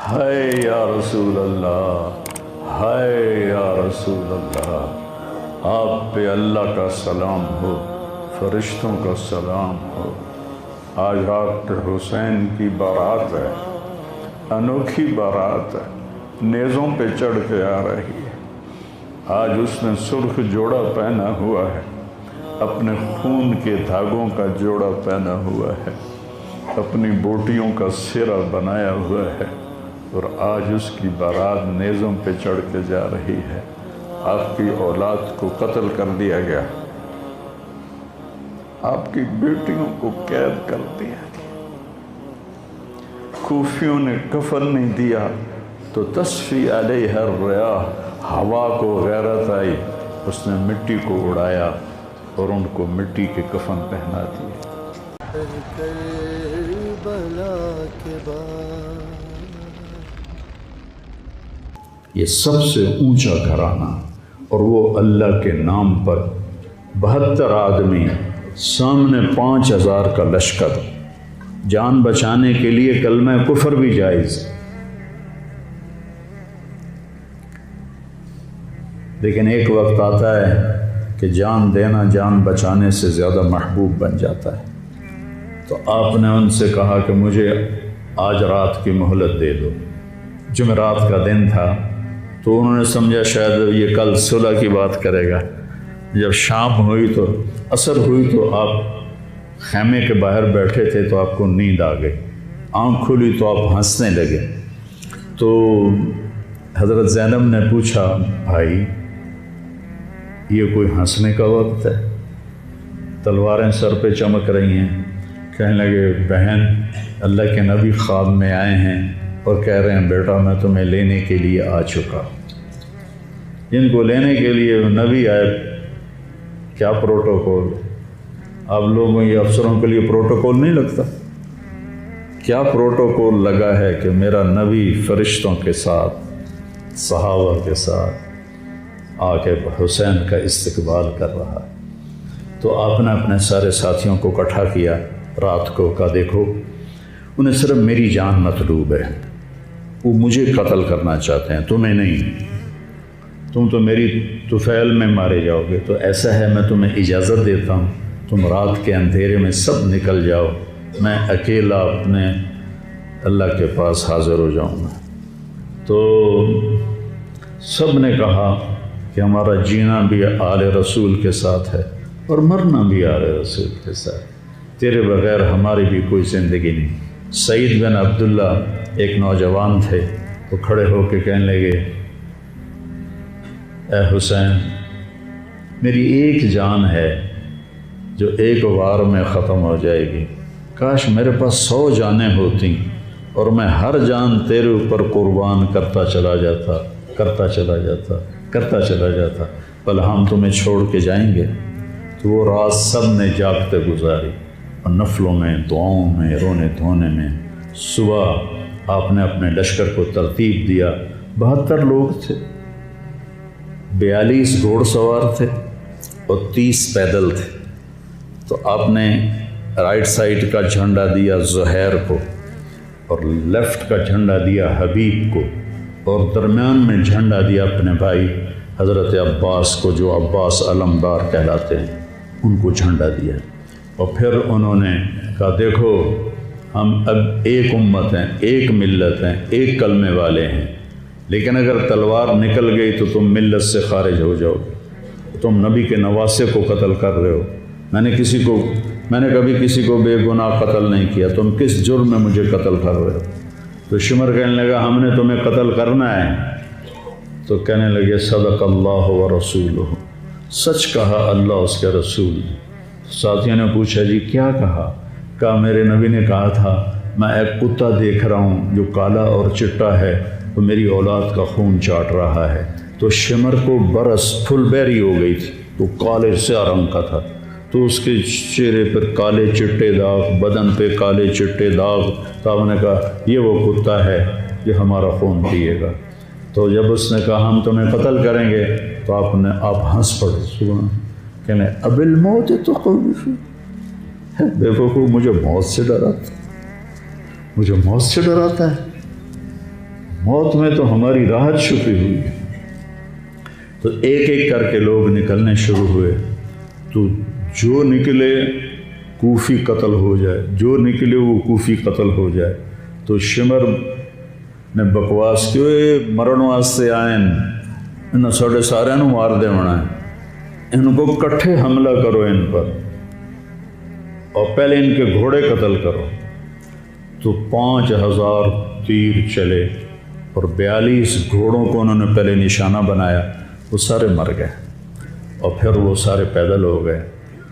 ہائے یا رسول اللہ، ہائے یا رسول اللہ، آپ پہ اللہ کا سلام ہو، فرشتوں کا سلام ہو۔ آج ڈاکٹر حسین کی بارات ہے، انوکھی بارات ہے، نیزوں پہ چڑھ کے آ رہی ہے۔ آج اس نے سرخ جوڑا پہنا ہوا ہے، اپنے خون کے دھاگوں کا جوڑا پہنا ہوا ہے، اپنی بوٹیوں کا سرا بنایا ہوا ہے، اور آج اس کی بارات نیزوں پہ چڑھ کے جا رہی ہے۔ آپ کی اولاد کو قتل کر دیا گیا، آپ کی بیٹیوں کو قید کر دیا گیا، کوفیوں نے کفن نہیں دیا تو تصفی علیہ الریاح، ہوا کو غیرت آئی، اس نے مٹی کو اڑایا اور ان کو مٹی کے کفن پہنا دیے۔ یہ سب سے اونچا گھرانہ، اور وہ اللہ کے نام پر 72 آدمی، سامنے 5000 کا لشکر، جان بچانے کے لیے کلمہ کفر بھی جائز، لیکن ایک وقت آتا ہے کہ جان دینا جان بچانے سے زیادہ محبوب بن جاتا ہے۔ تو آپ نے ان سے کہا کہ مجھے آج رات کی مہلت دے دو۔ جمعرات کا دن تھا، تو انہوں نے سمجھا شاید یہ کل صلح کی بات کرے گا۔ جب شام ہوئی تو عصر ہوئی تو آپ خیمے کے باہر بیٹھے تھے تو آپ کو نیند آ گئی، آنکھ کھلی تو آپ ہنسنے لگے۔ تو حضرت زینب نے پوچھا، بھائی یہ کوئی ہنسنے کا وقت ہے؟ تلواریں سر پہ چمک رہی ہیں۔ کہنے لگے، بہن اللہ کے نبی خواب میں آئے ہیں اور کہہ رہے ہیں بیٹا میں تمہیں لینے کے لیے آ چکا۔ جن کو لینے کے لیے نبی آئے، کیا پروٹوکول؟ آپ لوگوں یہ افسروں کے لیے پروٹوکول نہیں لگتا؟ کیا پروٹوکول لگا ہے کہ میرا نبی فرشتوں کے ساتھ، صحابہ کے ساتھ آ کے حسین کا استقبال کر رہا۔ تو آپ نے اپنے سارے ساتھیوں کو اکٹھا کیا رات کو، کہا دیکھو انہیں صرف میری جان مطلوب ہے، وہ مجھے قتل کرنا چاہتے ہیں، تمہیں نہیں۔ تم تو میری طفیل میں مارے جاؤ گے، تو ایسا ہے میں تمہیں اجازت دیتا ہوں، تم رات کے اندھیرے میں سب نکل جاؤ، میں اکیلا اپنے اللہ کے پاس حاضر ہو جاؤں گا۔ تو سب نے کہا کہ ہمارا جینا بھی آل رسول کے ساتھ ہے اور مرنا بھی آل رسول کے ساتھ، تیرے بغیر ہماری بھی کوئی زندگی نہیں۔ سعید بن عبداللہ ایک نوجوان تھے، وہ کھڑے ہو کے کہنے لگے، اے حسین میری ایک جان ہے جو ایک وار میں ختم ہو جائے گی، کاش میرے پاس 100 جانیں ہوتی اور میں ہر جان تیرے اوپر قربان کرتا چلا جاتا، بل ہم تمہیں چھوڑ کے جائیں گے۔ تو وہ رات سب نے جاگتے گزاری، اور نفلوں میں، دعاؤں میں، رونے دھونے میں۔ صبح آپ نے اپنے لشکر کو ترتیب دیا، 72 لوگ تھے، 42 گھوڑ سوار تھے اور 30 پیدل تھے۔ تو آپ نے رائٹ سائڈ کا جھنڈا دیا زہیر کو، اور لیفٹ کا جھنڈا دیا حبیب کو، اور درمیان میں جھنڈا دیا اپنے بھائی حضرت عباس کو، جو عباس علمدار کہلاتے ہیں، ان کو جھنڈا دیا۔ اور پھر انہوں نے کہا دیکھو ہم اب ایک امت ہیں، ایک ملت ہیں، ایک کلمے والے ہیں، لیکن اگر تلوار نکل گئی تو تم ملت سے خارج ہو جاؤ گے، تم نبی کے نواسے کو قتل کر رہے ہو، میں نے کبھی کسی کو بے گناہ قتل نہیں کیا، تم کس جرم میں مجھے قتل کر رہے ہو؟ تو شمر کہنے لگا ہم نے تمہیں قتل کرنا ہے۔ تو کہنے لگے صدق اللہ و رسولہ، سچ کہا اللہ اس کے رسول۔ ساتھیوں نے پوچھا جی کیا کہا؟ کہا میرے نبی نے کہا تھا میں ایک کتا دیکھ رہا ہوں جو کالا اور چٹا ہے، تو میری اولاد کا خون چاٹ رہا ہے۔ تو شمر کو برس پھل بیری ہو گئی تھی، تو کالے سیاہ رنگ کا تھا، تو اس کے چہرے پر کالے چٹے داغ، بدن پہ کالے چٹے داغ۔ تو آپ نے کہا یہ وہ کتا ہے جو ہمارا خون پیے گا۔ تو جب اس نے کہا ہم تمہیں قتل کریں گے، تو آپ ہنس پڑے، سبحان، کہنے اب الموت تو بیوقوف، مجھے موت سے ڈراتا ہے، موت میں تو ہماری راحت چھپی ہوئی ہے۔ تو ایک ایک کر کے لوگ نکلنے شروع ہوئے، تو جو نکلے کوفی قتل ہو جائے، جو نکلے وہ کوفی قتل ہو جائے۔ تو شمر نے بکواس کی، مرن واسطے آئے انہوں ساڑھے سارے نو مار دے ہونا ہے، ان کو کٹھے حملہ کرو ان پر، اور پہلے ان کے گھوڑے قتل کرو۔ تو 5000 تیر چلے اور 42 گھوڑوں کو انہوں نے پہلے نشانہ بنایا، وہ سارے مر گئے، اور پھر وہ سارے پیدل ہو گئے۔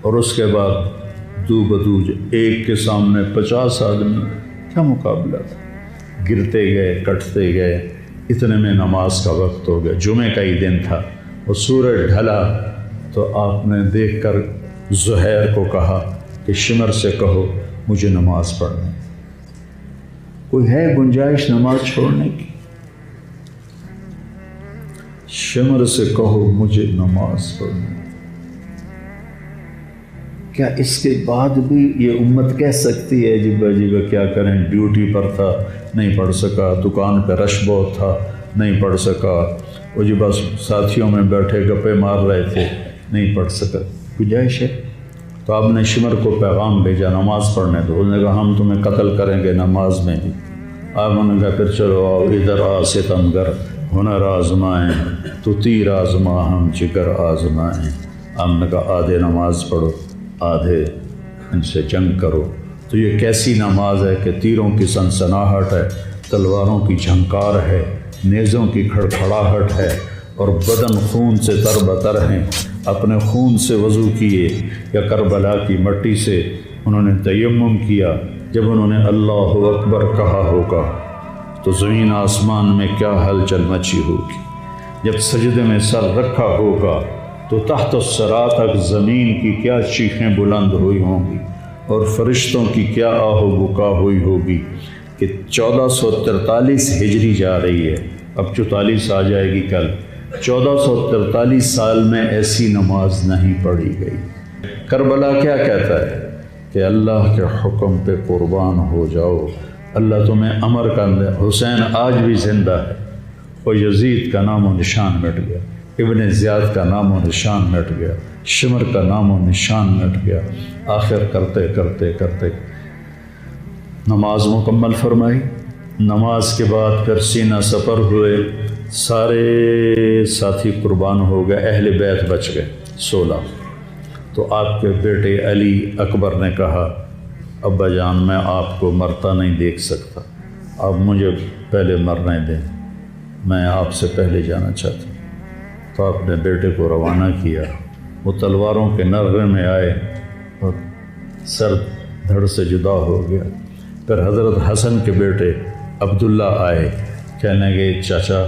اور اس کے بعد دو بدو ایک کے سامنے 50 آدمی، کیا مقابلہ تھا، گرتے گئے کٹتے گئے۔ اتنے میں نماز کا وقت ہو گیا، جمعہ کا ہی دن تھا، اور سورج ڈھلا۔ تو آپ نے دیکھ کر زہیر کو کہا کہ شمر سے کہو مجھے نماز پڑھنے، کوئی ہے گنجائش نماز چھوڑنے کی؟ شمر سے کہو مجھے نماز پڑھنے۔ کیا اس کے بعد بھی یہ امت کہہ سکتی ہے جی کیا کریں، ڈیوٹی پر تھا نہیں پڑھ سکا، دکان پہ رش بہت تھا نہیں پڑھ سکا، وہ جی بس ساتھیوں میں بیٹھے گپے مار رہے تھے نہیں پڑھ سکا، گنجائش ہے؟ تو آپ نے شمر کو پیغام بھیجا نماز پڑھنے دو، انہوں نے کہا ہم تمہیں قتل کریں گے نماز میں بھی۔ آپ نے کہا پھر چلو آؤ ادھر آ ستمگر، ہنر آزمائیں تو تیر آزما ہم جگر آزمائیں۔ ہم نے کہا آدھے نماز پڑھو آدھے ان سے جنگ کرو۔ تو یہ کیسی نماز ہے کہ تیروں کی سنسناہٹ ہے، تلواروں کی جھنکار ہے، نیزوں کی کھڑکھڑاہٹ ہے، اور بدن خون سے تر بتر ہیں۔ اپنے خون سے وضو کیے یا کربلا کی مٹی سے انہوں نے تیمم کیا۔ جب انہوں نے اللہ اکبر کہا ہوگا تو زمین آسمان میں کیا ہلچل مچی ہوگی۔ جب سجدے میں سر رکھا ہوگا تو تحت الثری تک زمین کی کیا چیخیں بلند ہوئی ہوں گی، اور فرشتوں کی کیا آہ و بکا ہوئی ہوگی کہ 1443 ہجری جا رہی ہے، اب 44 آ جائے گی کل۔ 1443 سال میں ایسی نماز نہیں پڑھی گئی۔ کربلا کیا کہتا ہے کہ اللہ کے حکم پہ قربان ہو جاؤ، اللہ تمہیں امر کر دے۔ حسین آج بھی زندہ ہے، اور یزید کا نام و نشان مٹ گیا، ابن زیاد کا نام و نشان مٹ گیا، شمر کا نام و نشان مٹ گیا۔ آخر کرتے کرتے کرتے نماز مکمل فرمائی۔ نماز کے بعد پھر سینہ سپر ہوئے، سارے ساتھی قربان ہو گئے، اہل بیت بچ گئے 16۔ تو آپ کے بیٹے علی اکبر نے کہا ابا جان میں آپ کو مرتا نہیں دیکھ سکتا، آپ مجھے پہلے مرنے دیں، میں آپ سے پہلے جانا چاہتا ہوں۔ تو آپ نے بیٹے کو روانہ کیا، وہ تلواروں کے نغمے میں آئے اور سر دھڑ سے جدا ہو گیا۔ پھر حضرت حسن کے بیٹے عبداللہ آئے، کہنے گے چاچا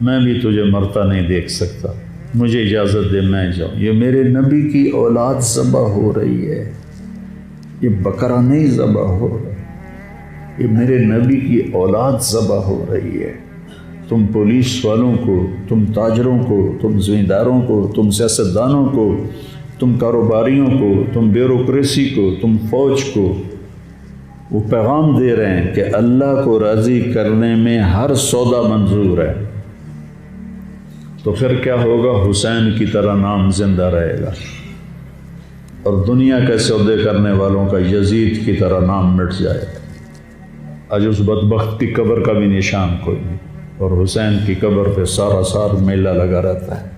میں بھی تجھے مرتا نہیں دیکھ سکتا، مجھے اجازت دے میں جاؤں، یہ میرے نبی کی اولاد ذبح ہو رہی ہے، یہ بکرا نہیں ذبح ہو رہا، یہ میرے نبی کی اولاد ذبح ہو رہی ہے۔ تم پولیس والوں کو، تم تاجروں کو، تم زمینداروں کو، تم سیاستدانوں کو، تم کاروباریوں کو، تم بیوروکریسی کو، تم فوج کو وہ پیغام دے رہے ہیں کہ اللہ کو راضی کرنے میں ہر سودا منظور ہے۔ تو پھر کیا ہوگا؟ حسین کی طرح نام زندہ رہے گا، اور دنیا کے سودے کرنے والوں کا یزید کی طرح نام مٹ جائے گا۔ آج اس بدبخت کی قبر کا بھی نشان کوئی نہیں، اور حسین کی قبر پہ سارا سال میلہ لگا رہتا ہے،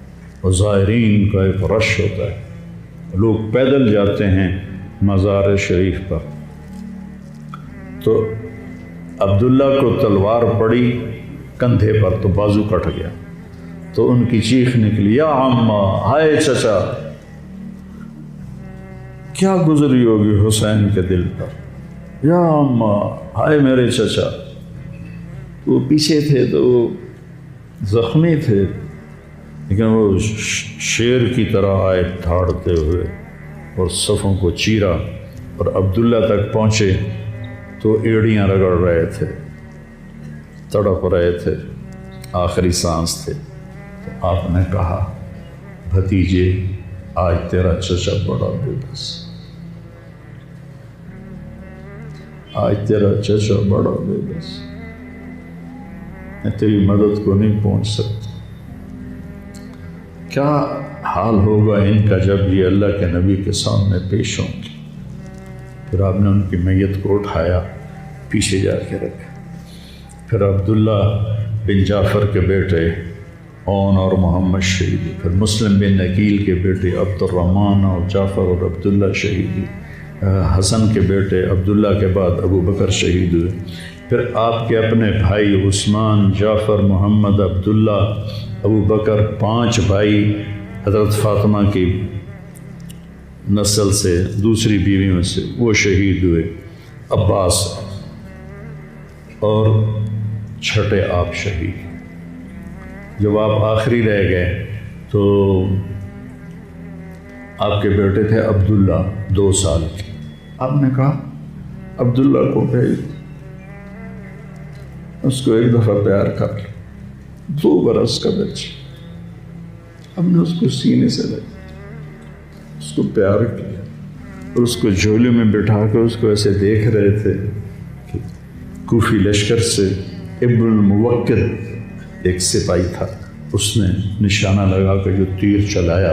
اور زائرین کا ایک رش ہوتا ہے، لوگ پیدل جاتے ہیں مزار شریف پر۔ تو عبداللہ کو تلوار پڑی کندھے پر تو بازو کٹ گیا، تو ان کی چیخ نکلی یا عمّا، ہائے چچا، کیا گزری ہوگی حسین کے دل پر، یا عمّا، ہائے میرے چچا۔ وہ پیچھے تھے تو وہ زخمی تھے، لیکن وہ شیر کی طرح آئے دھاڑتے ہوئے اور صفوں کو چیرا، اور عبداللہ تک پہنچے تو ایڑیاں رگڑ رہے تھے، تڑپ رہے تھے، آخری سانس تھے۔ تو آپ نے کہا بھتیجے آج تیرا چچا بڑا بے بس، آج تیرا چچا بڑا بے بس۔ میں تیری مدد کو نہیں پہنچ سکتا۔ کیا حال ہوگا ان کا جب یہ اللہ کے نبی کے سامنے پیش ہوں گے۔ پھر آپ نے ان کی میت کو اٹھایا، پیچھے جا کے رکھا۔ پھر عبداللہ بن جعفر کے بیٹے اون اور محمد شہید، پھر مسلم بن عقیل کے بیٹے عبد الرحمن اور جعفر اور عبداللہ شہید، حسن کے بیٹے عبداللہ کے بعد ابو بکر شہید ہوئے۔ پھر آپ کے اپنے بھائی عثمان، جعفر، محمد، عبداللہ، ابو بکر، 5 بھائی حضرت فاطمہ کی نسل سے، دوسری بیویوں سے، وہ شہید ہوئے، عباس، اور چھٹے آپ شہید۔ جب آپ آخری رہ گئے تو آپ کے بیٹے تھے عبداللہ 2 سال کے۔ آپ نے کہا عبداللہ کو بھیج، اس کو ایک دفعہ پیار کر لیا۔ 2 برس کا بچہ، ہم نے اس کو سینے سے لگا، اس کو پیار کیا، اور اس کو جھولے میں بٹھا کے اس کو ایسے دیکھ رہے تھے کہ کوفی لشکر سے ابن الموکل ایک سپاہی تھا، اس نے نشانہ لگا کے جو تیر چلایا،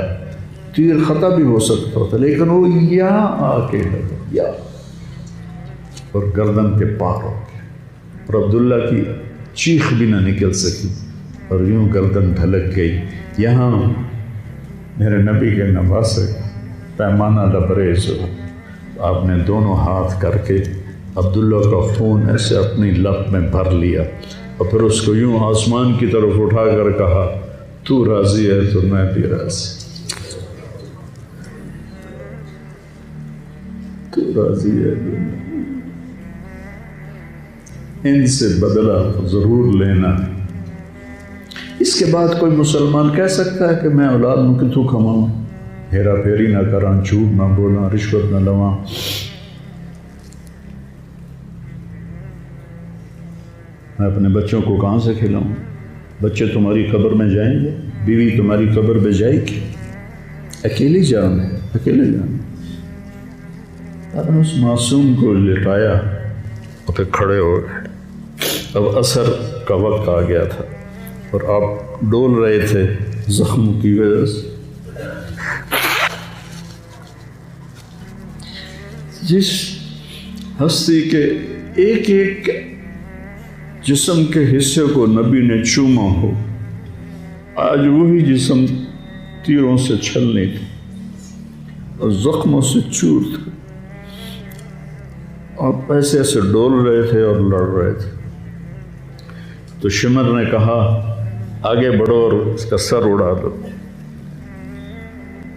تیر خطا بھی ہو سکتا تھا، لیکن وہ یہاں آ کے لگا، یا اور گردن کے پار ہو گیا، اور عبداللہ کی چیخ بھی نہ نکل سکی، اور یوں گردن ڈھلک گئی۔ یہاں میرے نبی کے نواسے پیمانہ لبریز ہو، آپ نے دونوں ہاتھ کر کے عبداللہ کا خون ایسے اپنی لب میں بھر لیا، اور پھر اس کو یوں آسمان کی طرف اٹھا کر کہا، تو راضی ہے تو میں بھی راضی، تو راضی ہے تو میں۔ ان سے بدلہ ضرور لینا۔ اس کے بعد کوئی مسلمان کہہ سکتا ہے کہ میں اولاد میں کتوں کماؤں، ہیرا پھیری نہ کراں، جھوٹ نہ بولاں، رشوت نہ لواں، میں اپنے بچوں کو کہاں سے کھلاؤں؟ بچے تمہاری قبر میں جائیں گے، بیوی تمہاری قبر میں جائے گی، اکیلی جانا ہے، اکیلے جانا۔ آپ نے اس معصوم کو لٹایا اور پھر کھڑے ہو گئے۔ اب عصر کا وقت آ گیا تھا اور آپ ڈول رہے تھے زخم کی وجہ سے۔ جس ہستی کے ایک ایک جسم کے حصے کو نبی نے چوما ہو، آج وہی جسم تیروں سے چھلنی تھی اور زخموں سے چور تھا۔ آپ ایسے ایسے ڈول رہے تھے اور لڑ رہے تھے۔ تو شمر نے کہا آگے بڑھو اور اس کا سر اڑا دو،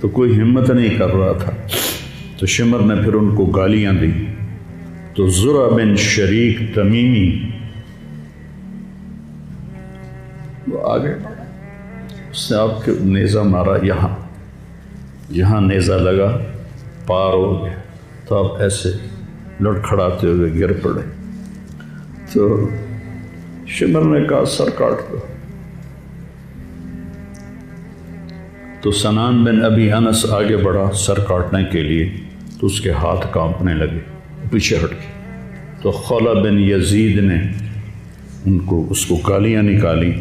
تو کوئی ہمت نہیں کر رہا تھا۔ تو شمر نے پھر ان کو گالیاں دی، تو زرع بن شریک تمیمی وہ آگے بڑھا، اس نے آپ کے نیزہ مارا، یہاں نیزہ لگا، پار ہو گیا، تو آپ ایسے لڑکھڑاتے ہوئے گر پڑے۔ تو شمر نے کہا سر کاٹ دو۔ تو سنان بن ابی انس آگے بڑھا سر کاٹنے کے لیے، تو اس کے ہاتھ کانپنے لگے، پیچھے ہٹ گئے۔ تو خولہ بن یزید نے اس کو گالیاں نکالی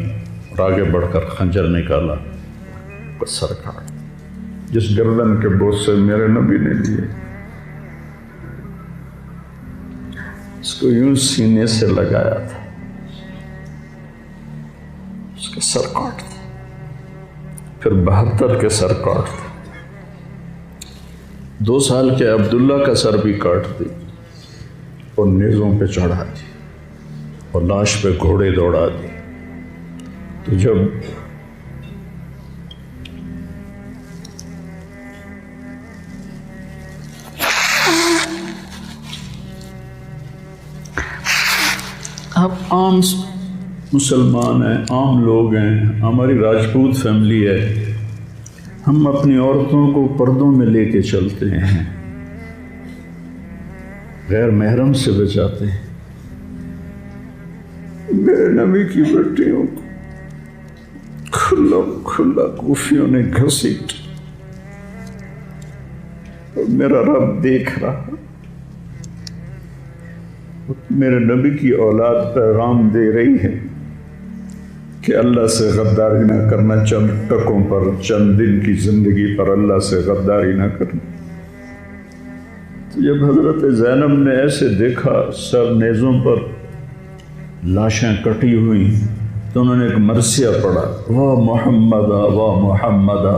اور آگے بڑھ کر خنجر نکالا، سر کاٹ۔ جس گردن کے بوسے میرے نبی نے لیے، اس کو یوں سینے سے لگایا تھا، اس کا سر کاٹ دیا۔ پھر 72 کے سر کاٹ دیا۔ 2 سال کے عبداللہ کا سر بھی کاٹ دی اور نیزوں پہ چڑھا دی اور لاش پہ گھوڑے دوڑا دی۔ تو جب آپ عام مسلمان ہیں، عام لوگ ہیں، ہماری راجپوت فیملی ہے، ہم اپنی عورتوں کو پردوں میں لے کے چلتے ہیں، غیر محرم سے بچاتے ہیں۔ میرے نبی کی بیٹیوں کو کھلا کوفیوں نے گھسیٹ، اور میرا رب دیکھ رہا، میرے نبی کی اولاد پیغام دے رہی ہے کہ اللہ سے غداری نہ کرنا، چند ٹکوں پر، چند دن کی زندگی پر اللہ سے غداری نہ کرنا۔ تو جب حضرت زینب نے ایسے دیکھا سر نیزوں پر لاشیں کٹی ہوئی، تو انہوں نے ایک مرثیہ پڑھا، وا محمدا وا محمدا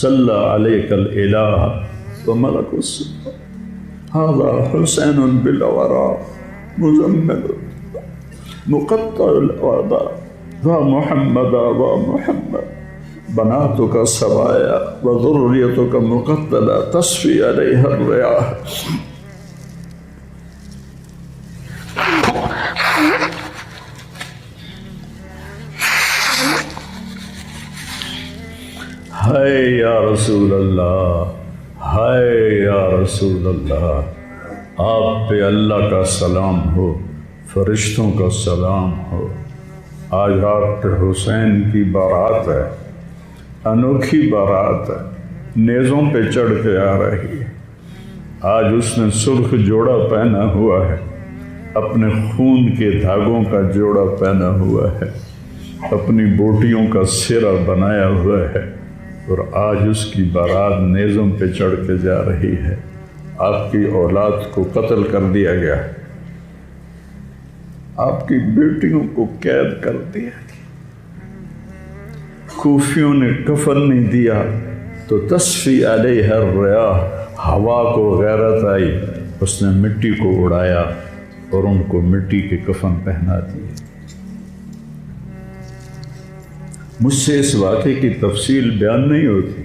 صلی علیک الالہ وملک السماء ھذا حسین بالورا مزمل مقطع الاعضاء وا محمدا وا محمد بناتک سبایا وذریتک مقتلہ تصفی علیہ الریاح۔ ہائے یا رسول اللہ، ہائے یا رسول اللہ، آپ پہ اللہ کا سلام ہو، فرشتوں کا سلام ہو۔ آج ڈاکٹر حسین کی بارات ہے، انوکھی بارات ہے، نیزوں پہ چڑھ کے آ رہی ہے۔ آج اس نے سرخ جوڑا پہنا ہوا ہے، اپنے خون کے دھاگوں کا جوڑا پہنا ہوا ہے، اپنی بوٹیوں کا سرہ بنایا ہوا ہے، اور آج اس کی بارات نیزوں پہ چڑھ کے جا رہی ہے۔ آپ کی اولاد کو قتل کر دیا گیا، آپ کی بیٹیوں کو قید کر دیا گیا، کوفیوں نے کفن نہیں دیا تو تصفی علیہ الریاح، ہوا کو غیرت آئی، اس نے مٹی کو اڑایا اور ان کو مٹی کے کفن پہنا دیے۔ مجھ سے اس واقعے کی تفصیل بیان نہیں ہوتی،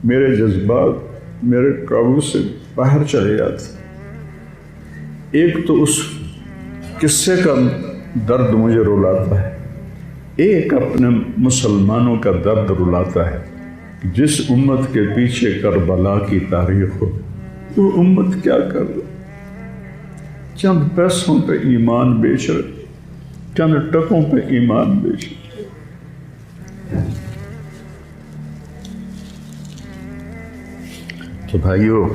میرے جذبات میرے قابو سے باہر چلے جاتے۔ ایک تو اس قصے کا درد مجھے رلاتا ہے، ایک اپنے مسلمانوں کا درد رلاتا ہے۔ جس امت کے پیچھے کربلا کی تاریخ ہو، وہ امت کیا کر رہی؟ چند پیسوں پہ ایمان بیچ رہے، چند ٹکوں پہ ایمان بیچ رہے۔ تو بھائیو،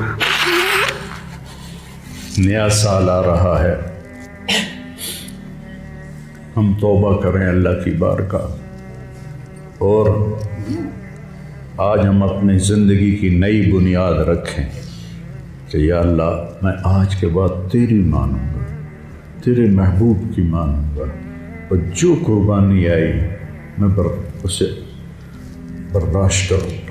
نیا سال آ رہا ہے، ہم توبہ کریں اللہ کی بارگاہ، اور آج ہم اپنی زندگی کی نئی بنیاد رکھیں کہ یا اللہ، میں آج کے بعد تیری مانوں گا، تیرے محبوب کی مانوں گا، اور جو قربانی آئی میں اسے برداشت کروں۔